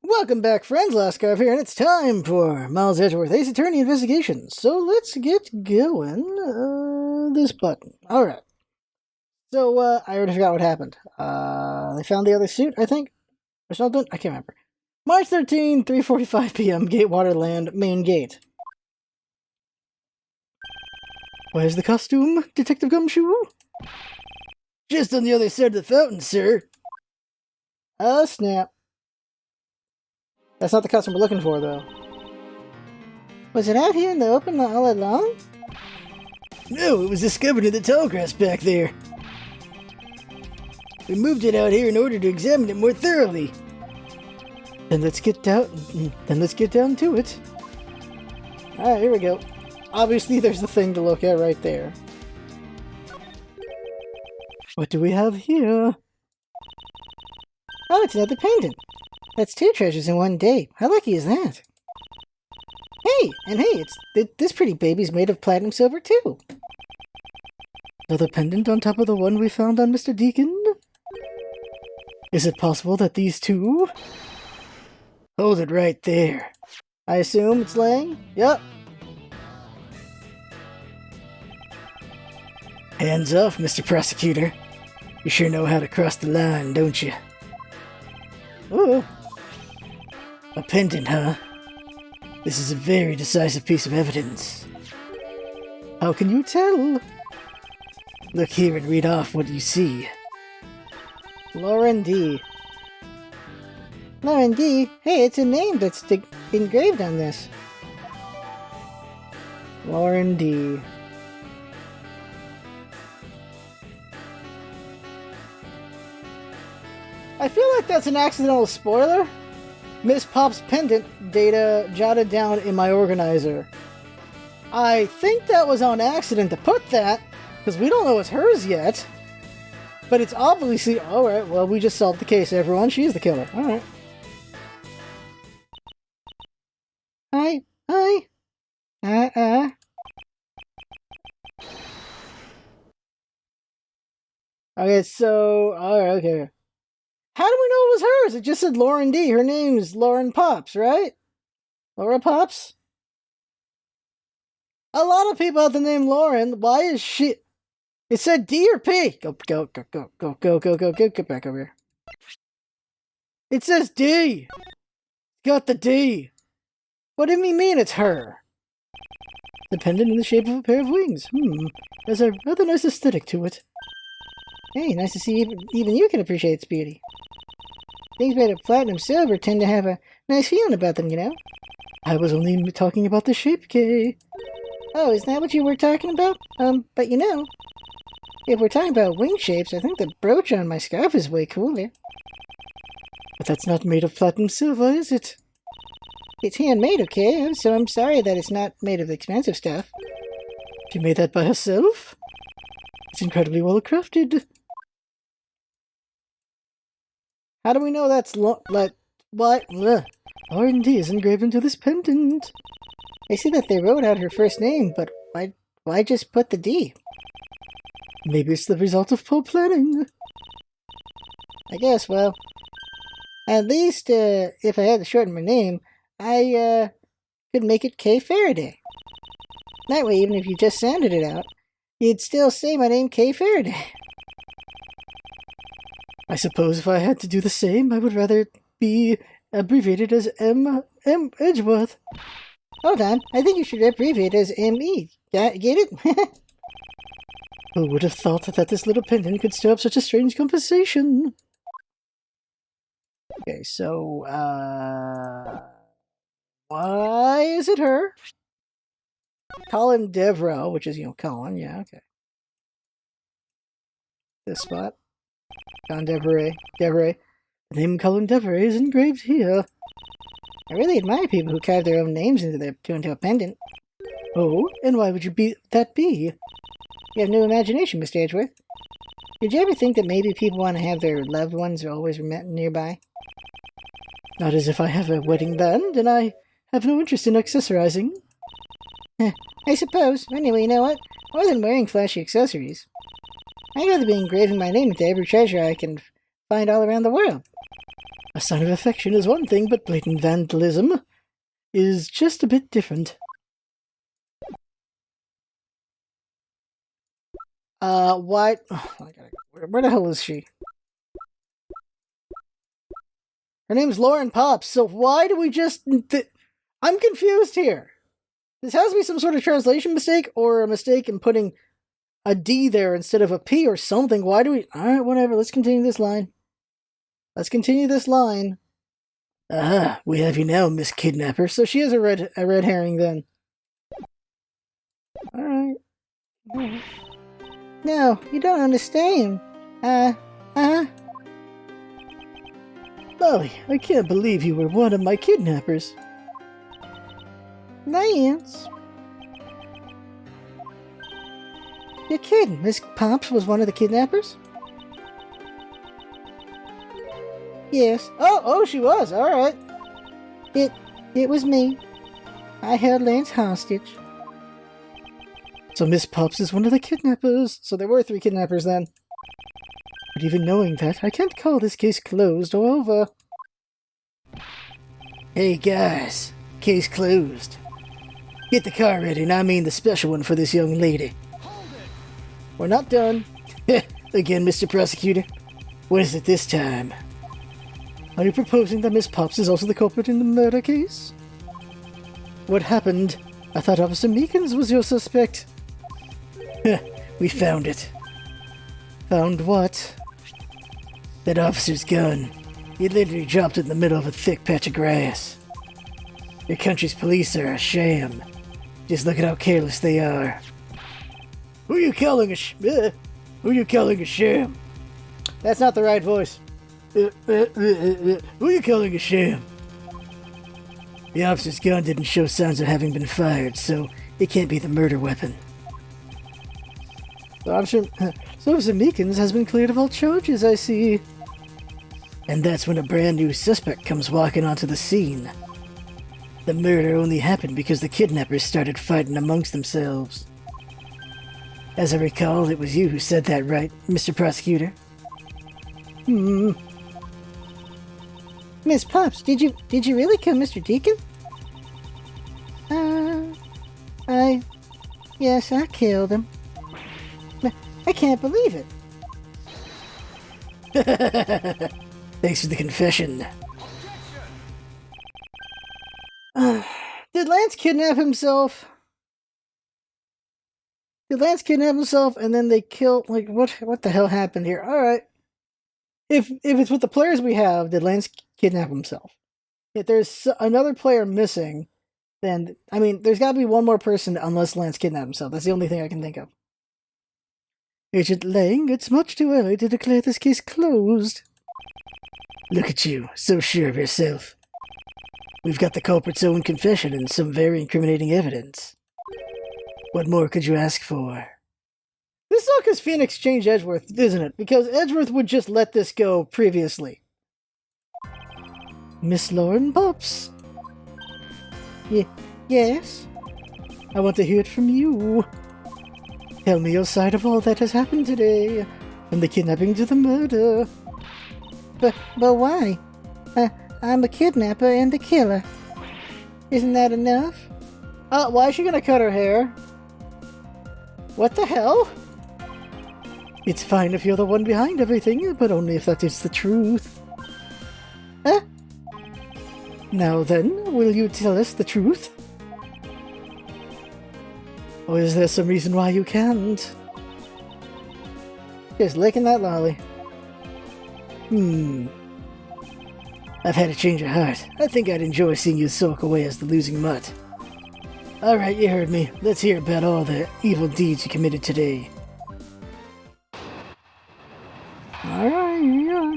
Welcome back, friends. LostScarf here, and it's time for Miles Edgeworth Ace Attorney Investigation. So let's get going. This button. Alright. So, I already forgot what happened. They found the other suit, I think? Or something? I can't remember. March 13, 3:45 p.m., Gatewaterland, main gate. Where's the costume, Detective Gumshoe? Just on the other side of the fountain, sir. Oh, snap. That's not the costume we're looking for, though. Was it out here in the open all along? No, it was discovered in the tall grass back there. We moved it out here in order to examine it more thoroughly. Then let's get down to it. Alright, here we go. Obviously, there's the thing to look at right there. What do we have here? Oh, it's another pendant. That's 2 treasures in one day. How lucky is that? Hey, this pretty baby's made of platinum silver too. Another pendant on top of the one we found on Mr. Deacon? Is it possible that these two? Hold it right there. I assume it's laying? Yup. Hands off, Mr. Prosecutor. You sure know how to cross the line, don't you? Ooh. A pendant, huh? This is a very decisive piece of evidence. How can you tell? Look here and read off what you see. Lauren D. Lauren D? Hey, it's a name that's engraved on this. Lauren D. I feel like that's an accidental spoiler. Miss Pop's pendant data jotted down in my organizer. I think that was on accident to put that, because we don't know it's hers yet. But it's obviously... Alright, well, we just solved the case, everyone. She's the killer. Alright. Hi. Okay, so... Alright, okay. How do we know it was hers? It just said Lauren D. Her name's Lauren Pops, right? Laura Pops? A lot of people have the name Lauren. Why is she... It said D or P. Go, get back over here. It says D. Got the D. What do you mean it's her? The pendant in the shape of a pair of wings. There's a rather nice aesthetic to it. Hey, nice to see even you can appreciate its beauty. Things made of platinum silver tend to have a nice feeling about them, you know? I was only talking about the shape, Kay. Oh, is that what you were talking about? But you know, if we're talking about wing shapes, I think the brooch on my scarf is way cooler. But that's not made of platinum silver, is it? It's handmade, okay? So I'm sorry that it's not made of expensive stuff. She made that by herself? It's incredibly well crafted. How do we know that's what? R&D is engraved into this pendant. I see that they wrote out her first name, but why just put the D? Maybe it's the result of poor planning. I guess, well, at least, if I had to shorten my name, I, could make it Kay Faraday. That way, even if you just sounded it out, you'd still say my name, Kay Faraday. I suppose if I had to do the same, I would rather be abbreviated as M. Edgeworth. Hold on, I think you should abbreviate as M.E. Get it? Who would have thought that this little pendant could stir up such a strange conversation? Okay, so, why is it her? Colin Devereux, which is, Colin, yeah, okay. This spot. Colin Devereux. The name Colin Devereux is engraved here. I really admire people who carve their own names into a pendant. Oh, and why would you be? You have no imagination, Mr. Edgeworth. Did you ever think that maybe people want to have their loved ones always met nearby? Not as if I have a wedding band, and I have no interest in accessorizing. I suppose. Anyway, you know what? More than wearing flashy accessories, I'd rather be engraving my name into every treasure I can find all around the world. A sign of affection is one thing, but blatant vandalism is just a bit different. Why? Oh, where the hell is she? Her name's Lauren Pops, so why do we just... I'm confused here. This has to be some sort of translation mistake, or a mistake in putting a D there instead of a P or something. Why do we... Alright, whatever, let's continue this line. Let's continue this line. Ah, we have you now, Miss Kidnapper. So she is a red herring then. Alright. No, you don't understand. Molly, I can't believe you were one of my kidnappers. Lance? You're kidding. Miss Pops was one of the kidnappers? Yes. Oh, she was. Alright. It was me. I held Lance hostage. So Miss Pops is one of the kidnappers. So there were 3 kidnappers then. But even knowing that, I can't call this case closed or over. Hey guys, case closed. Get the car ready, and I mean the special one for this young lady. We're not done. Again, Mr. Prosecutor. What is it this time? Are you proposing that Miss Pops is also the culprit in the murder case? What happened? I thought Officer Meekins was your suspect. We found it. Found what? That officer's gun. He literally dropped it in the middle of a thick patch of grass. Your country's police are a sham. Just look at how careless they are. Who you calling a sham? That's not the right voice. Who you calling a sham? The officer's gun didn't show signs of having been fired, so it can't be the murder weapon. So Officer Meekins has been cleared of all charges, I see. And that's when a brand new suspect comes walking onto the scene. The murder only happened because the kidnappers started fighting amongst themselves. As I recall, it was you who said that, right, Mr. Prosecutor? Miss Pops, did you really kill Mr. Deacon? Yes, I killed him. I can't believe it. Thanks for the confession. Did Lance kidnap himself? Did Lance kidnap himself and then they kill... Like, what the hell happened here? Alright. If it's with the players we have, did Lance kidnap himself? If there's another player missing, then... I mean, there's gotta be one more person unless Lance kidnapped himself. That's the only thing I can think of. Agent Lang, it's much too early to declare this case closed. Look at you, so sure of yourself. We've got the culprit's own confession and some very incriminating evidence. What more could you ask for? This sucks as Phoenix changed Edgeworth, isn't it? Because Edgeworth would just let this go previously. Miss Lauren Pops. Yes? I want to hear it from you. Tell me your side of all that has happened today, from the kidnapping to the murder. But why? I'm a kidnapper and a killer. Isn't that enough? Why is she gonna cut her hair? What the hell? It's fine if you're the one behind everything, but only if that is the truth. Now then, will you tell us the truth? Or is there some reason why you can't? Just licking that lolly. I've had a change of heart. I think I'd enjoy seeing you sulk away as the losing mutt. Alright, you heard me. Let's hear about all the evil deeds you committed today. Alright, here you are.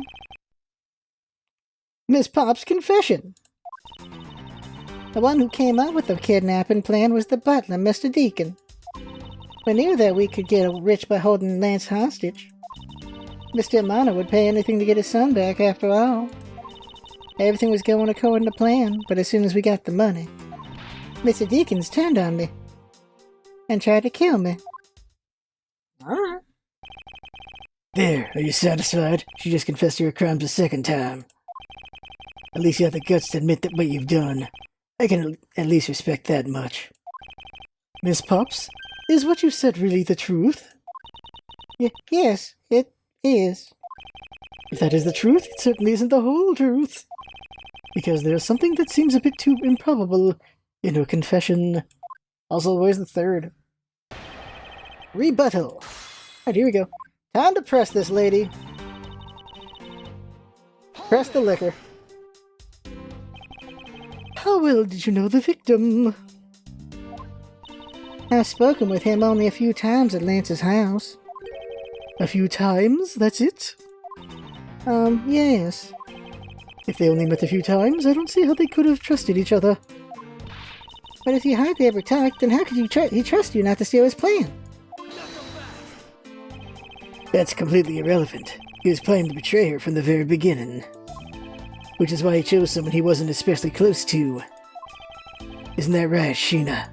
Miss Pop's confession. The one who came up with the kidnapping plan was the butler, Mr. Deacon. We knew that we could get rich by holding Lance hostage. Mr. Amano would pay anything to get his son back after all. Everything was going according to plan, but as soon as we got the money, Mr. Deakins turned on me and tried to kill me. Alright. There, are you satisfied? She just confessed to her crimes a second time. At least you have the guts to admit that what you've done. I can at least respect that much. Miss Pops, is what you said really the truth? Yes, it is. If that is the truth, it certainly isn't the whole truth. Because there's something that seems a bit too improbable in her confession. Also, where's the third? Rebuttal. Alright, here we go. Time to press this lady. Press the liquor. How well did you know the victim? I've spoken with him only a few times at Lance's house. A few times? That's it? Yes. If they only met a few times, I don't see how they could have trusted each other. But if you hardly ever talked, then how could he trust you not to steal his plan? That's completely irrelevant. He was planning to betray her from the very beginning. Which is why he chose someone he wasn't especially close to. Isn't that right, Sheena?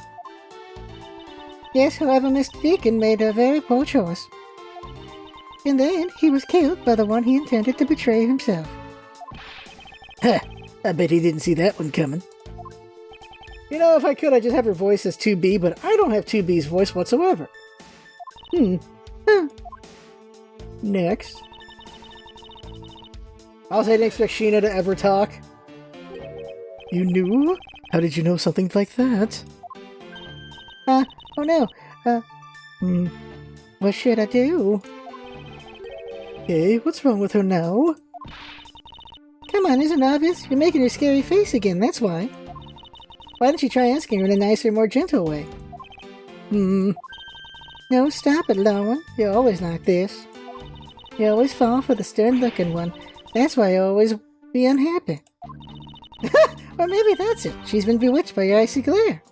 Yes, however, Mr. Deacon made a very poor choice. In the end, he was killed by the one he intended to betray himself. Ha! I bet he didn't see that one coming. You know, if I could, I'd just have her voice as 2B, but I don't have 2B's voice whatsoever. Next. Also, I didn't expect Sheena to ever talk. You knew? How did you know something like that? Oh no. What should I do? Hey, what's wrong with her now? Come on, isn't it obvious? You're making her scary face again, that's why. Why don't you try asking her in a nicer, more gentle way? No, stop it, Lauren. You're always like this. You always fall for the stern-looking one. That's why you always be unhappy. Or maybe that's it. She's been bewitched by your icy glare.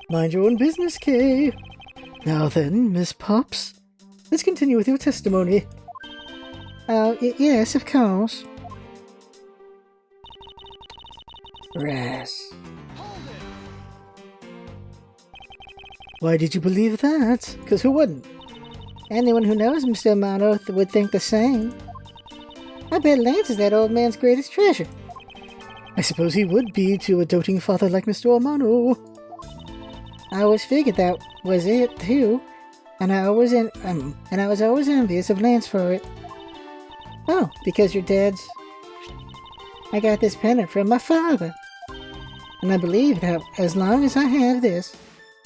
Mind your own business, Kay. Now then, Miss Pops, let's continue with your testimony. Yes, of course. Ras. Why did you believe that? Because who wouldn't? Anyone who knows Mr. Amano would think the same. I bet Lance is that old man's greatest treasure. I suppose he would be to a doting father like Mr. Amano. I always figured that was it, too. And I was always envious of Lance for it. Oh, because your dad's... I got this pennant from my father. And I believe that as long as I have this,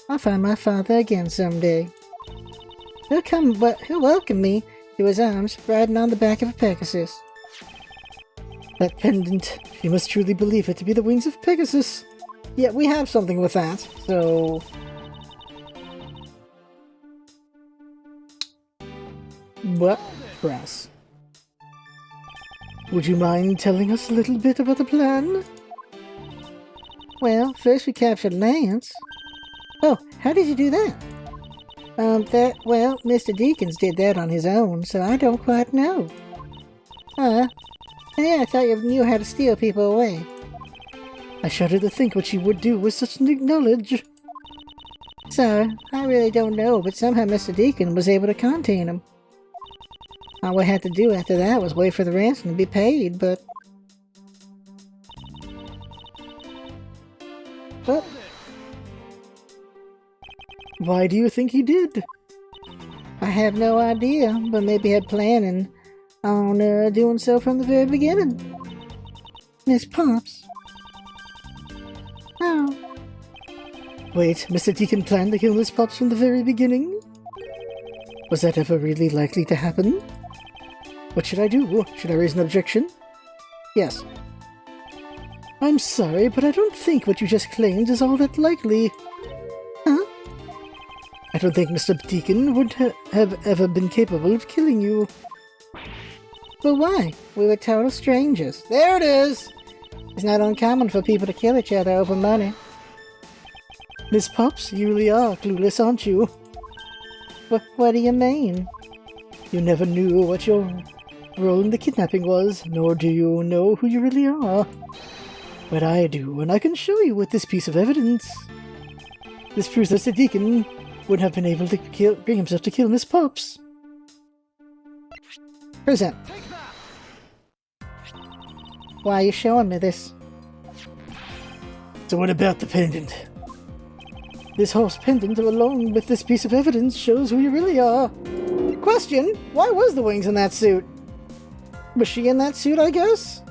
I'll find my father again someday. He'll welcome me to his arms, riding on the back of a Pegasus. That pendant, you must truly believe it to be the wings of Pegasus. Yeah, we have something with that, so... What? Press. Would you mind telling us a little bit about the plan? Well, first we captured Lance. Oh, how did you do that? Well, Mr. Deacons did that on his own, so I don't quite know. Yeah, I thought you knew how to steal people away. I shudder to think what you would do with such knowledge. So, I really don't know, but somehow Mr. Deacon was able to contain him. All we had to do after that was wait for the ransom to be paid, but... Why do you think he did? I have no idea, but maybe he had planning on doing so from the very beginning. Miss Pops. Oh. Wait, Mr. Deacon planned to kill Miss Pops from the very beginning? Was that ever really likely to happen? What should I do? Should I raise an objection? Yes. I'm sorry, but I don't think what you just claimed is all that likely. Huh? I don't think Mr. Deacon would have ever been capable of killing you. But why? We were total strangers. There it is! It's not uncommon for people to kill each other over money. Miss Pops, you really are clueless, aren't you? What do you mean? You never knew what your role in the kidnapping was, nor do you know who you really are. But I do, and I can show you with this piece of evidence. This proves that the Deacon would have been able to bring himself to kill Miss Pops. Present. Why are you showing me this? So what about the pendant? This horse pendant, along with this piece of evidence, shows who you really are. Question, why was the wings in that suit? Was she in that suit, I guess?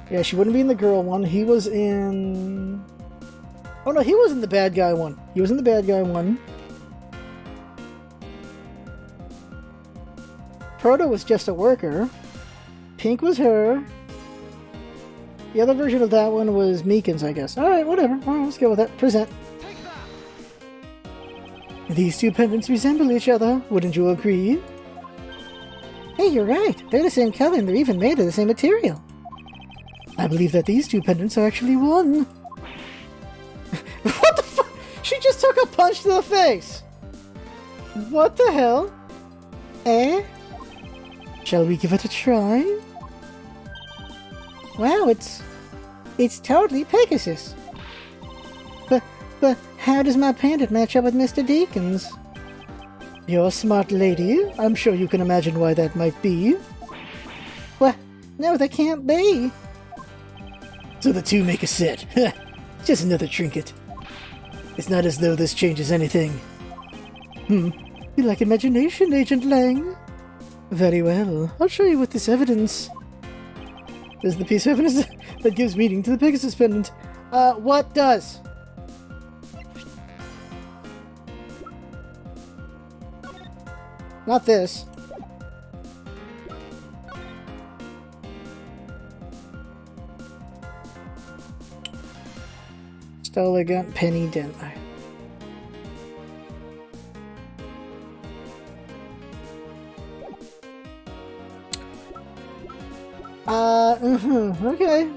Yeah, she wouldn't be in the girl one. He was in... Oh no, he was in the bad guy one. He was in the bad guy one. Proto was just a worker. Pink was her. The other version of that one was Meekins, I guess. Alright, whatever. Alright, let's go with that. Present. These two pendants resemble each other, wouldn't you agree? Hey, you're right. They're the same color and they're even made of the same material. I believe that these two pendants are actually one. What the fuck? She just took a punch to the face! What the hell? Eh? Shall we give it a try? Wow, it's totally Pegasus. But how does my pendant match up with Mr. Deacon's? You're a smart lady. I'm sure you can imagine why that might be. What? No, that can't be. So the two make a set. Just another trinket. It's not as though this changes anything. You like imagination, Agent Lang? Very well. I'll show you with this evidence. This is the piece of evidence that gives meaning to the Pegasus pendant. What does? Not this. Stole a gun, penny dent. Okay.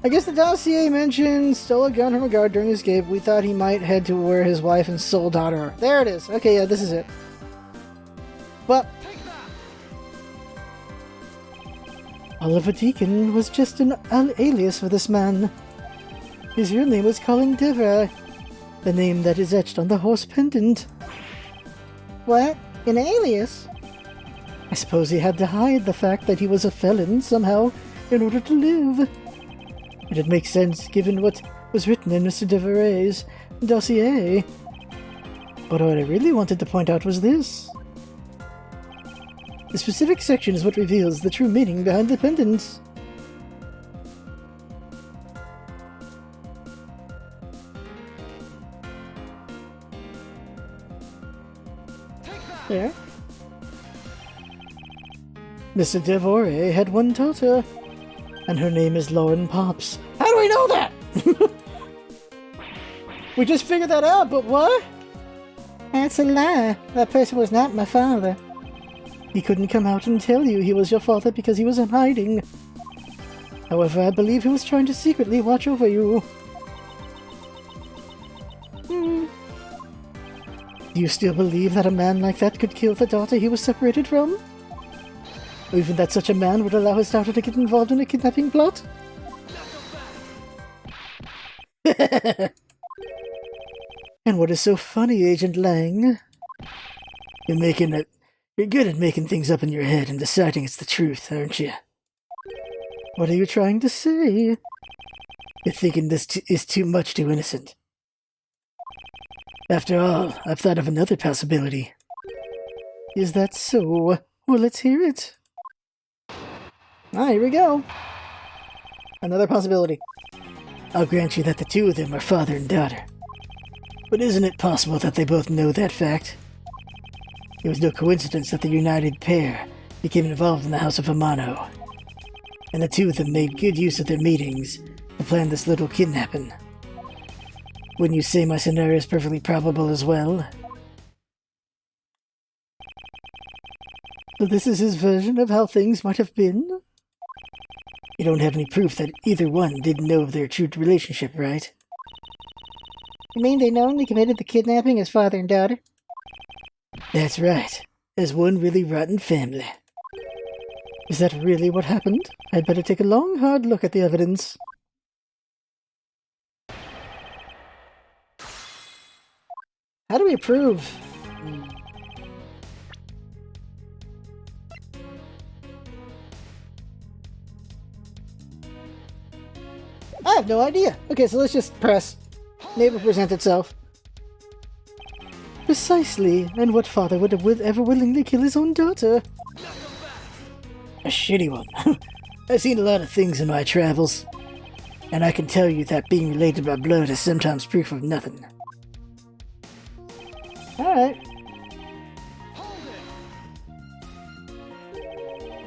I guess the dossier mentions stole a gun from a guard during his escape. We thought he might head to where his wife and sole daughter are. There it is. Okay, yeah, this is it. Well, Oliver Deacon was just an alias for this man. His real name was Colin Dever, the name that is etched on the horse pendant. What? An alias? I suppose he had to hide the fact that he was a felon somehow in order to live. And it makes sense given what was written in Mr. Devereux's dossier. But what I really wanted to point out was this. The specific section is what reveals the true meaning behind the pendant. There. Mr. Devorey had one daughter, and her name is Lauren Pops. How do we know that? We just figured that out, but what? That's a lie. That person was not my father. He couldn't come out and tell you he was your father because he was in hiding. However, I believe he was trying to secretly watch over you. Do you still believe that a man like that could kill the daughter he was separated from? Or even that such a man would allow his daughter to get involved in a kidnapping plot? And what is so funny, Agent Lang? You're good at making things up in your head and deciding it's the truth, aren't you? What are you trying to say? You're thinking this is too much too innocent. After all, I've thought of another possibility. Is that so? Well, let's hear it. Ah, here we go. Another possibility. I'll grant you that the two of them are father and daughter. But isn't it possible that they both know that fact? It was no coincidence that the united pair became involved in the House of Amano. And the two of them made good use of their meetings to plan this little kidnapping. Wouldn't you say my scenario is perfectly probable as well? So this is his version of how things might have been? You don't have any proof that either one didn't know of their true relationship, right? You mean they knowingly committed the kidnapping as father and daughter? That's right. As one really rotten family. Is that really what happened? I'd better take a long, hard look at the evidence. How do we approve? I have no idea. Okay, so let's just press. Neighbor present itself. Precisely, and what father would have ever willingly kill his own daughter? A shitty one. I've seen a lot of things in my travels, and I can tell you that being related by blood is sometimes proof of nothing. Alright.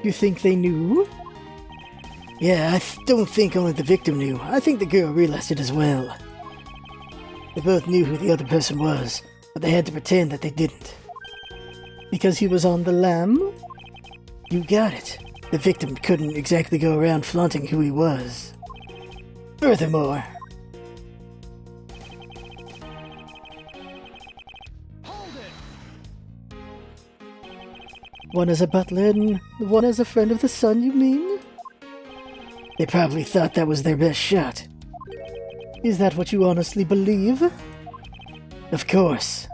You think they knew? Yeah, I don't think only the victim knew. I think the girl realized it as well. They both knew who the other person was, but they had to pretend that they didn't. Because he was on the lam? You got it. The victim couldn't exactly go around flaunting who he was. Furthermore, one as a butler and one as a friend of the sun, you mean? They probably thought that was their best shot. Is that what you honestly believe? Of course.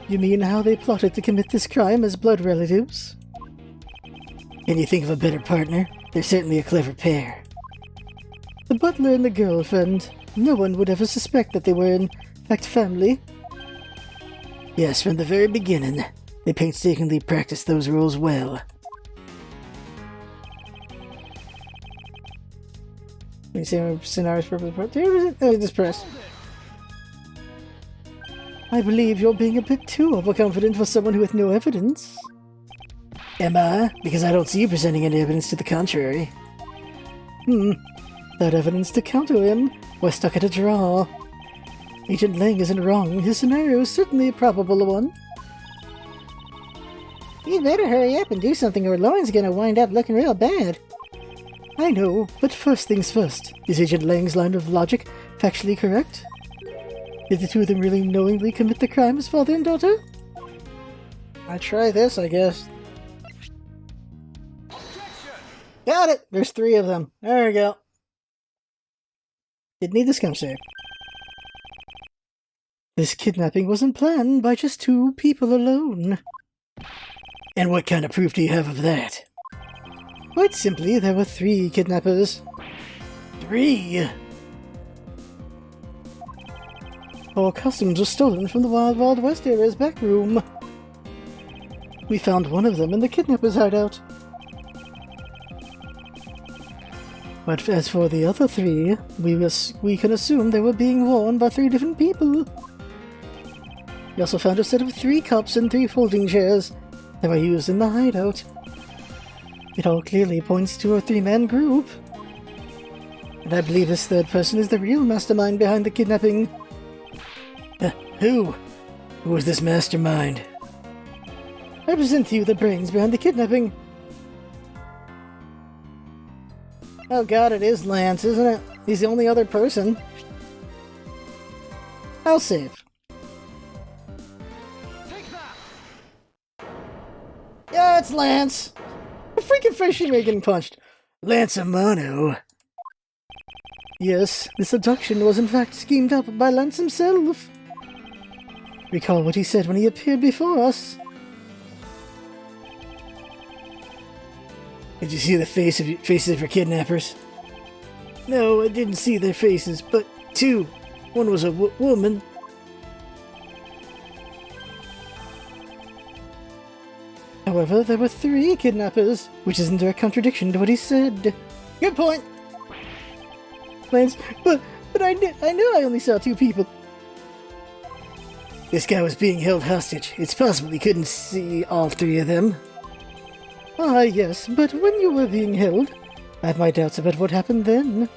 You mean how they plotted to commit this crime as blood relatives? Can you think of a better partner? They're certainly a clever pair. The butler and the girlfriend. No one would ever suspect that they were in fact family. Yes, from the very beginning, they painstakingly practiced those roles well. Let me see how many scenarios for this press. I believe you're being a bit too overconfident for someone who has no evidence. Am I? Because I don't see you presenting any evidence to the contrary. That evidence to counter him, we're stuck at a draw. Agent Lang isn't wrong. His scenario is certainly a probable one. You better hurry up and do something or Lauren's gonna wind up looking real bad. I know, but first things first. Is Agent Lang's line of logic factually correct? Did the two of them really knowingly commit the crime as father and daughter? I'll try this, I guess. Got it! There's 3 of them. There we go. Didn't need this scum save. This kidnapping wasn't planned by just 2 people alone. And what kind of proof do you have of that? Quite simply, there were 3 kidnappers. 3! 4 costumes were stolen from the Wild Wild West area's back room. We found one of them in the kidnappers' hideout. But as for the other 3, we can assume they were being worn by 3 different people. We also found a set of 3 cups and 3 folding chairs that were used in the hideout. It all clearly points to a 3-man group. And I believe this 3rd person is the real mastermind behind the kidnapping. Who? Who is this mastermind? I present to you the brains behind the kidnapping. Oh god, it is Lance, isn't it? He's the only other person. I'll save. Yeah, it's Lance! The freaking face she made getting punched. Lance Amano. Yes, this abduction was in fact schemed up by Lance himself. Recall what he said when he appeared before us. Did you see the faces of your kidnappers? No, I didn't see their faces, but 2. One was a woman. However, there were 3 kidnappers, which is in direct contradiction to what he said. Good point! Lance, but I knew I only saw 2 people. This guy was being held hostage. It's possible he couldn't see all 3 of them. Ah, yes, but when you were being held, I have my doubts about what happened then.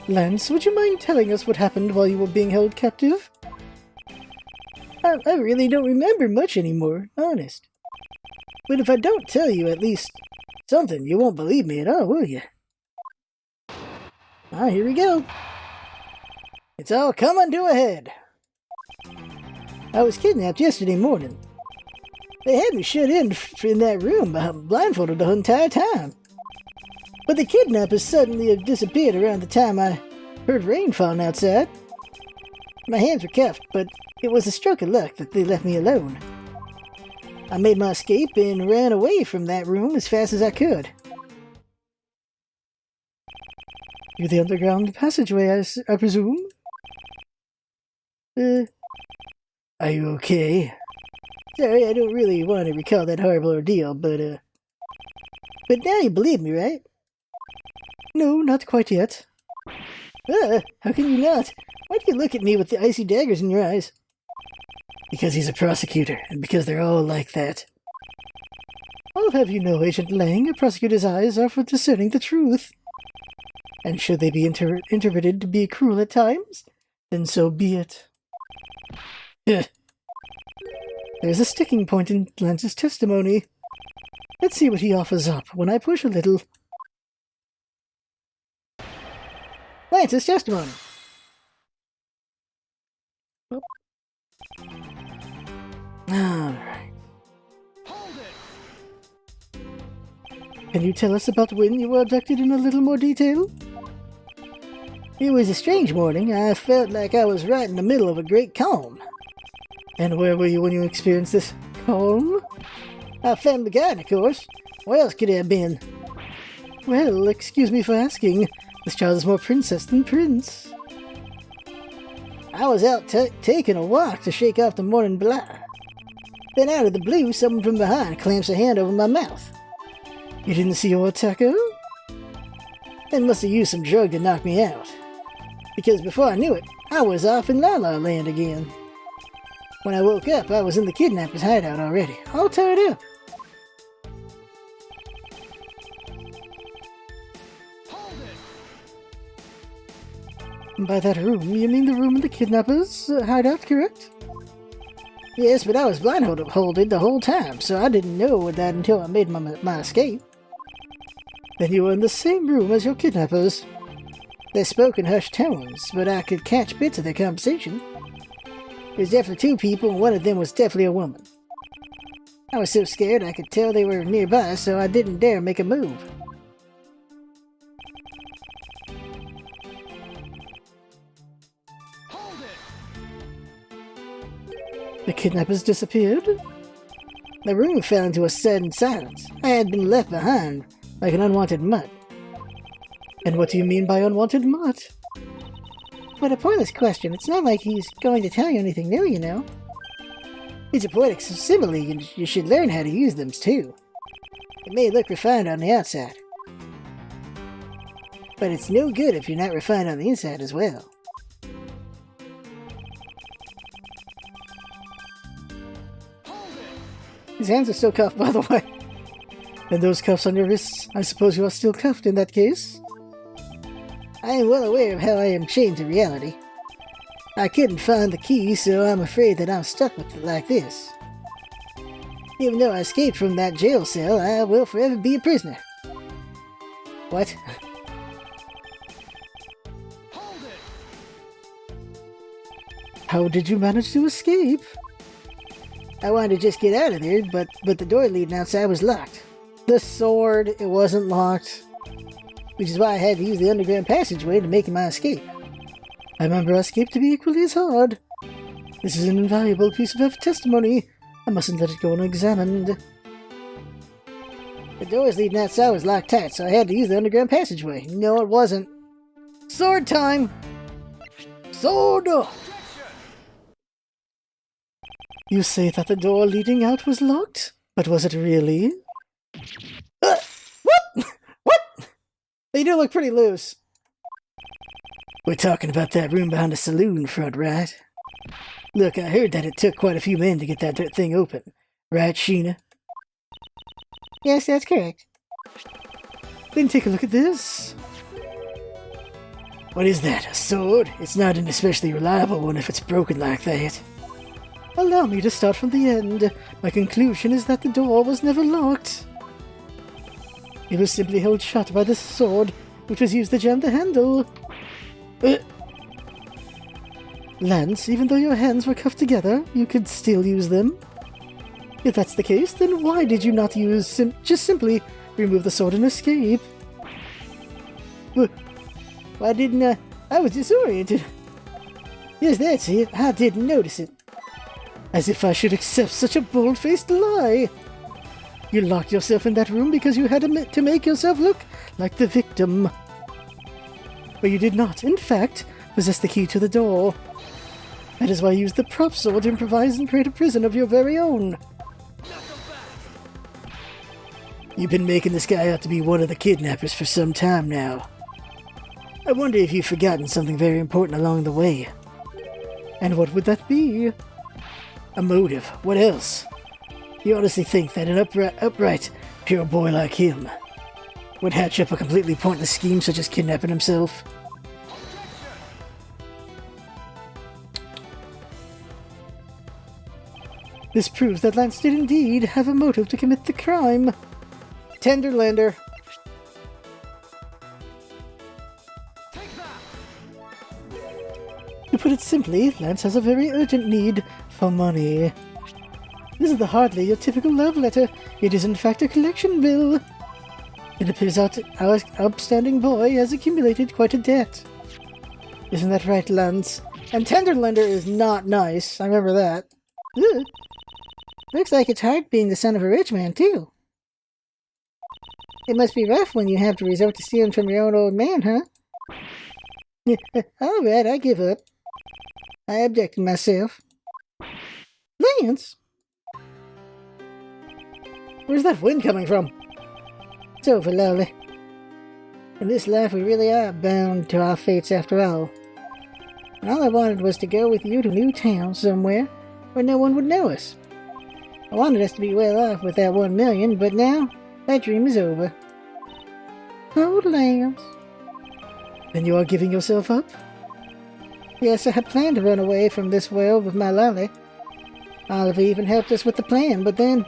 Lance, would you mind telling us what happened while you were being held captive? I really don't remember much anymore, honest. But if I don't tell you at least something, you won't believe me at all, will you? Ah, here we go. It's all coming to a head. I was kidnapped yesterday morning. They had me shut in that room blindfolded the entire time. But the kidnappers suddenly disappeared around the time I heard rain falling outside. My hands were cuffed, but it was a stroke of luck that they left me alone. I made my escape and ran away from that room as fast as I could. Through the underground passageway, I presume? Are you okay? Sorry, I don't really want to recall that horrible ordeal, but now you believe me, right? No, not quite yet. How can you not? Why do you look at me with the icy daggers in your eyes? Because he's a prosecutor, and because they're all like that. I'll have you know, Agent Lang, a prosecutor's eyes are for discerning the truth. And should they be interpreted to be cruel at times, then so be it. There's a sticking point in Lance's testimony. Let's see what he offers up when I push a little. Lance's testimony. Alright. Can you tell us about when you were abducted in a little more detail? It was a strange morning. I felt like I was right in the middle of a great calm. And where were you when you experienced this calm? I found the garden, of course. Where else could it have been? Well, excuse me for asking. This child is more princess than prince. I was out taking a walk to shake off the morning blah. Then out of the blue, someone from behind clamps a hand over my mouth. You didn't see your attacker? They must have used some drug to knock me out. Because before I knew it, I was off in La La Land again. When I woke up, I was in the kidnappers' hideout already, all tied up. By that room, you mean the room in the kidnappers' hideout, correct? Yes, but I was blindfolded the whole time, so I didn't know that until I made my escape. Then you were in the same room as your kidnappers. They spoke in hushed tones, but I could catch bits of their conversation. There's definitely two people, and one of them was definitely a woman. I was so scared I could tell they were nearby, so I didn't dare make a move. The kidnappers disappeared? The room fell into a sudden silence. I had been left behind, like an unwanted mutt. And what do you mean by unwanted mutt? What a pointless question. It's not like he's going to tell you anything new, you know. It's a poetic simile, and you should learn how to use them, too. It may look refined on the outside, but it's no good if you're not refined on the inside as well. His hands are still cuffed, by the way. And those cuffs on your wrists, I suppose you are still cuffed in that case? I am well aware of how I am chained to reality. I couldn't find the key, so I'm afraid that I'm stuck with it like this. Even though I escaped from that jail cell, I will forever be a prisoner. What? How did you manage to escape? I wanted to just get out of there, but the door leading outside was locked. The sword, it wasn't locked. Which is why I had to use the underground passageway to make my escape. I remember our escape to be equally as hard. This is an invaluable piece of testimony. I mustn't let it go unexamined. The doors leading outside was locked tight, so I had to use the underground passageway. No, it wasn't. Sword time! Sword! You say that the door leading out was locked? But was it really? What? What? They do look pretty loose. We're talking about that room behind the saloon front, right? Look, I heard that it took quite a few men to get that thing open. Right, Sheena? Yes, that's correct. Then take a look at this. What is that, a sword? It's not an especially reliable one if it's broken like that. Allow me to start from the end. My conclusion is that the door was never locked. It was simply held shut by this sword, which was used to jam the handle. Lance, even though your hands were cuffed together, you could still use them. If that's the case, then why did you not use just simply remove the sword and escape? Why didn't I was disoriented. Yes, that's it. I didn't notice it. As if I should accept such a bold-faced lie. You locked yourself in that room because you had to make yourself look like the victim. But you did not, in fact, possess the key to the door. That is why you used the prop sword to improvise and create a prison of your very own. You've been making this guy out to be one of the kidnappers for some time now. I wonder if you've forgotten something very important along the way. And what would that be? A motive. What else? You honestly think that an upright, pure boy like him would hatch up a completely pointless scheme such as kidnapping himself? This proves that Lance did indeed have a motive to commit the crime. Tenderlander. To put it simply, Lance has a very urgent need for money. This is hardly your typical love letter. It is in fact a collection bill. It appears our upstanding boy has accumulated quite a debt. Isn't that right, Lance? And Tenderlander is not nice. I remember that. Ugh. Looks like it's hard being the son of a rich man, too. It must be rough when you have to resort to stealing from your own old man, huh? Alright, I give up. I objected myself. Lance? Where's that wind coming from? It's over, Lolly. In this life we really are bound to our fates after all. And all I wanted was to go with you to a new town somewhere where no one would know us. I wanted us to be well off with that 1 million, but now that dream is over. Oh, Lance. Then you are giving yourself up? Yes, I had planned to run away from this world with my Lolly. Oliver even helped us with the plan, but then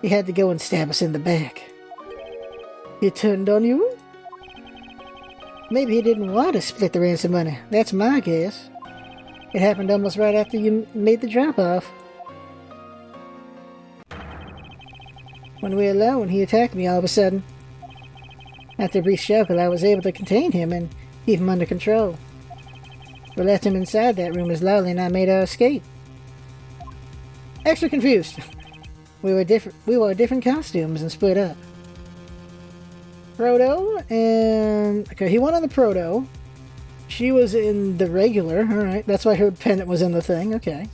he had to go and stab us in the back. He turned on you? Maybe he didn't want to split the ransom money. That's my guess. It happened almost right after you made the drop-off. When we were alone, he attacked me all of a sudden. After a brief struggle, I was able to contain him and keep him under control. We left him inside that room as Lolly and I made our escape. Extra confused. We wore different costumes and split up. Proto and... Okay, he went on the Proto. She was in the regular. Alright, that's why her pendant was in the thing. Okay.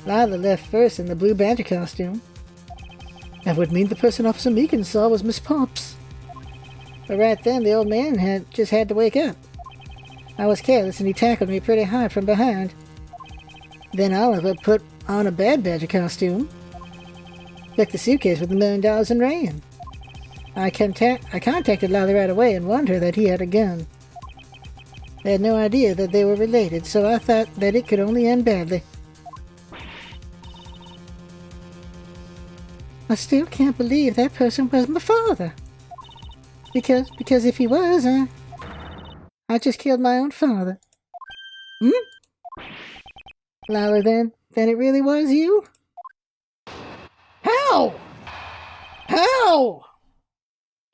Lila left first in the Blue Badger costume. That would mean the person Officer Meekin saw was Miss Pops. But right then, the old man had to wake up. I was careless and he tackled me pretty hard from behind. Then Oliver put on a Bad Badger costume, took the suitcase with $1 million and ran. I contacted Lolly right away and warned her that he had a gun. I had no idea that they were related, so I thought that it could only end badly. I still can't believe that person was my father. Because if he was, I just killed my own father. Lolly, then it really was you? How? How?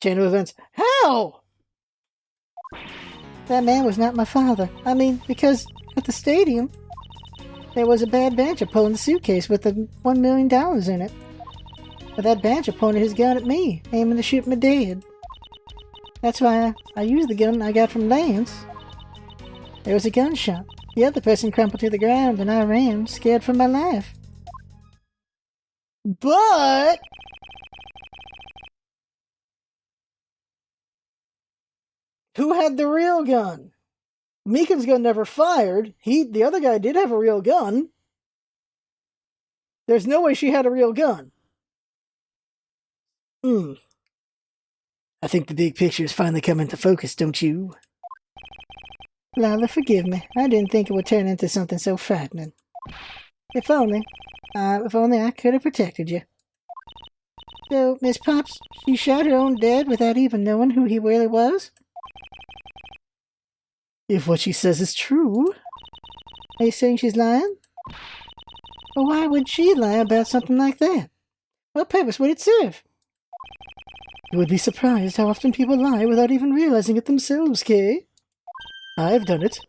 Chain of events. How? That man was not my father. I mean, because at the stadium, there was a bad badger pulling the suitcase with the $1 million in it. But that badger pointed his gun at me, aiming to shoot my dad. That's why I used the gun I got from Lance. There was a gunshot. The other person crumpled to the ground and I ran, scared for my life. But... who had the real gun? Meekin's gun never fired. The other guy did have a real gun. There's no way she had a real gun. I think the big picture has finally come into focus, don't you? Lila, forgive me. I didn't think it would turn into something so frightening. If only I could have protected you. So, Miss Pops, she shot her own dad without even knowing who he really was? If what she says is true. Are you saying she's lying? Well, why would she lie about something like that? What purpose would it serve? You would be surprised how often people lie without even realizing it themselves, Kay. I've done it.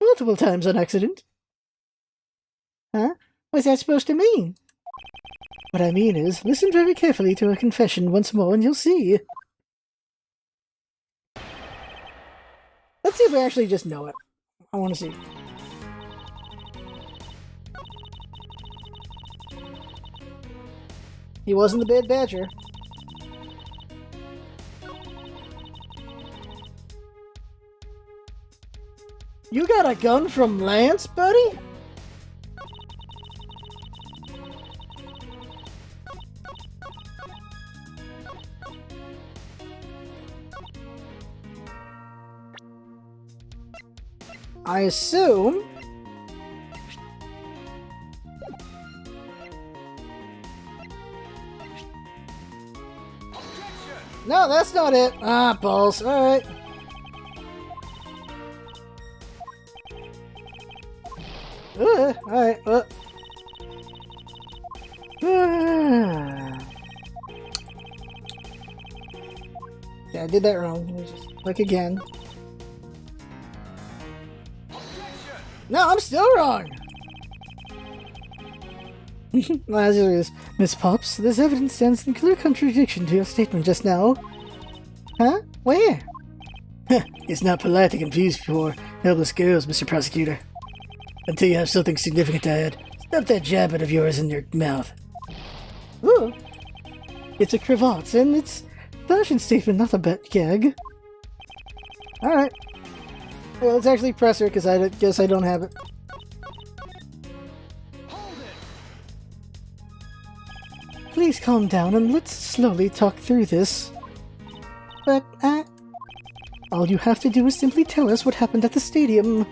Multiple times on accident. Huh? What's that supposed to mean? What I mean is, listen very carefully to her confession once more and you'll see. Let's see if we actually just know it. I want to see. He wasn't the bad badger. You got a gun from Lance, buddy? I assume... No, that's not it. Ah, balls. Alright. Alright. Yeah, I did that wrong. Let me just look again. No, I'm still wrong! Lazarus, Miss Pops, this evidence stands in clear contradiction to your statement just now. Huh? Where? It's not polite to confuse poor, helpless girls, Mr. Prosecutor. Until you have something significant to add, stuff that jabbit of yours in your mouth. Ooh. It's a cravat, and it's a fashion statement, not a bet gag. Alright. Well, let's actually press her, because I guess I don't have it. Please calm down and let's slowly talk through this. But, all you have to do is simply tell us what happened at the stadium.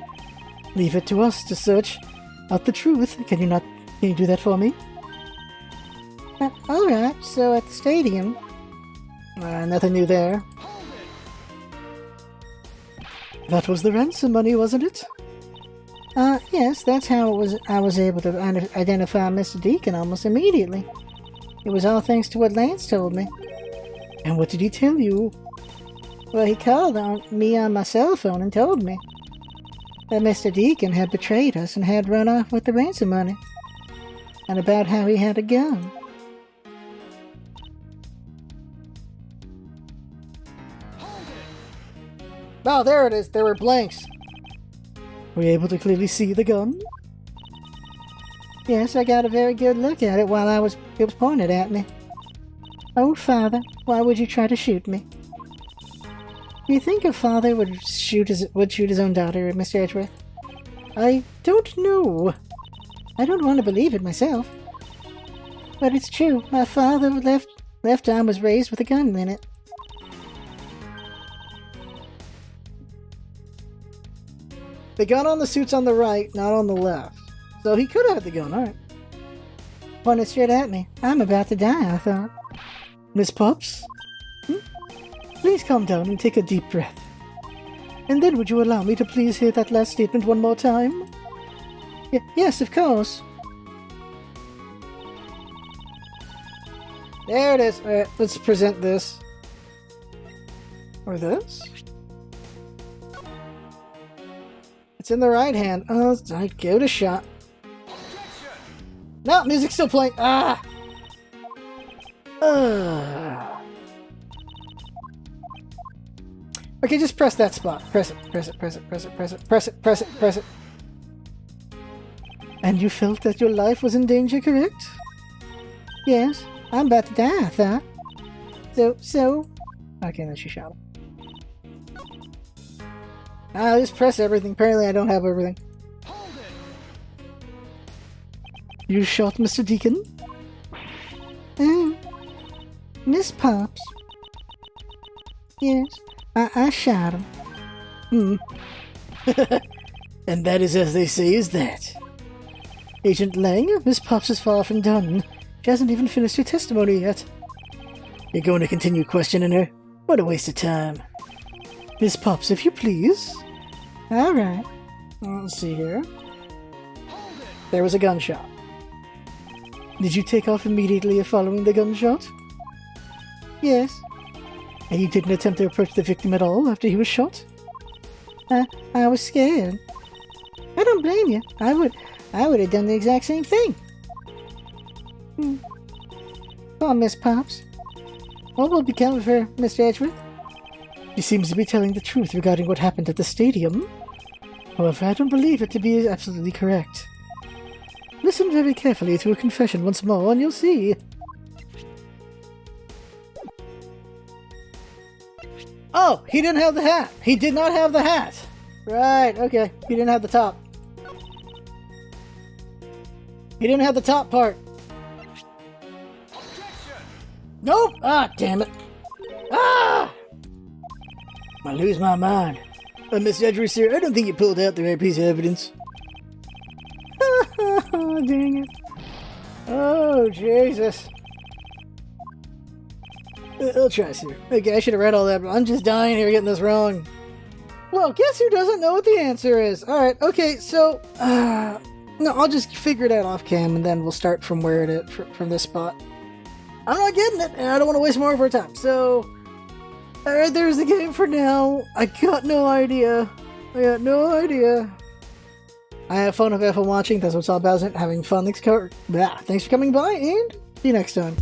Leave it to us to search out the truth. Can you do that for me? Alright, so at the stadium... nothing new there. That was the ransom money, wasn't it? Yes, that's how I was able to identify Mr. Deacon almost immediately. It was all thanks to what Lance told me. And what did he tell you? Well, he called me on my cell phone and told me that Mr. Deacon had betrayed us and had run off with the ransom money. And about how he had a gun. Oh, there it is. There were blanks. Were you able to clearly see the gun? Yes, I got a very good look at it while it was pointed at me. Oh, Father, why would you try to shoot me? Do you think a father would shoot his own daughter, Mr. Edgeworth? I don't know. I don't want to believe it myself. But it's true. My father left arm was raised with a gun in it. The gun on the suit's on the right, not on the left. So he could have had the gun, alright. Pointed straight at me. I'm about to die, I thought. Miss Pops? Please calm down and take a deep breath. And then would you allow me to please hear that last statement one more time? Yes, of course. There it is. Alright, let's present this. Or this? It's in the right hand. Oh, I give it a shot. No, music's still playing. Ah! Okay, just press that spot. Press it, press it, press it, press it, press it, press it, press it, press it. And you felt that your life was in danger, correct? Yes, I'm about to die, I thought. So... Okay, then she shot him. Ah, just press everything. Apparently I don't have everything. You shot Mr. Deacon? Miss Pops. Yes, I shot him. And that is as they say is that. Agent Lang, Miss Pops is far from done. She hasn't even finished her testimony yet. You're going to continue questioning her? What a waste of time. Miss Pops, if you please. Alright. Let's see here. There was a gunshot. Did you take off immediately following the gunshot? Yes. And you didn't attempt to approach the victim at all after he was shot? I was scared. I don't blame you. I would have done the exact same thing. Oh, Miss Pops. What will become of her, Mr. Edgeworth? She seems to be telling the truth regarding what happened at the stadium. However, I don't believe it to be absolutely correct. Listen very carefully to her confession once more, and you'll see. Oh, he didn't have the hat. He did not have the hat. Right, okay. He didn't have the top. He didn't have the top part. Nope! Ah, damn it. Ah! I lose my mind. Miss Edgeworth, sir, I don't think you pulled out the right piece of evidence. Oh, dang it. Oh, Jesus. I'll try, sir. Okay, I should have read all that, but I'm just dying here getting this wrong. Well, guess who doesn't know what the answer is? Alright, okay, so, no, I'll just figure it out off cam, and then we'll start from where it is, from this spot. I'm not getting it, and I don't want to waste more of our time, so... Alright, there's the game for now. I got no idea. I have fun with everyone watching, that's what's all about, having fun. Thanks for coming by, and see you next time.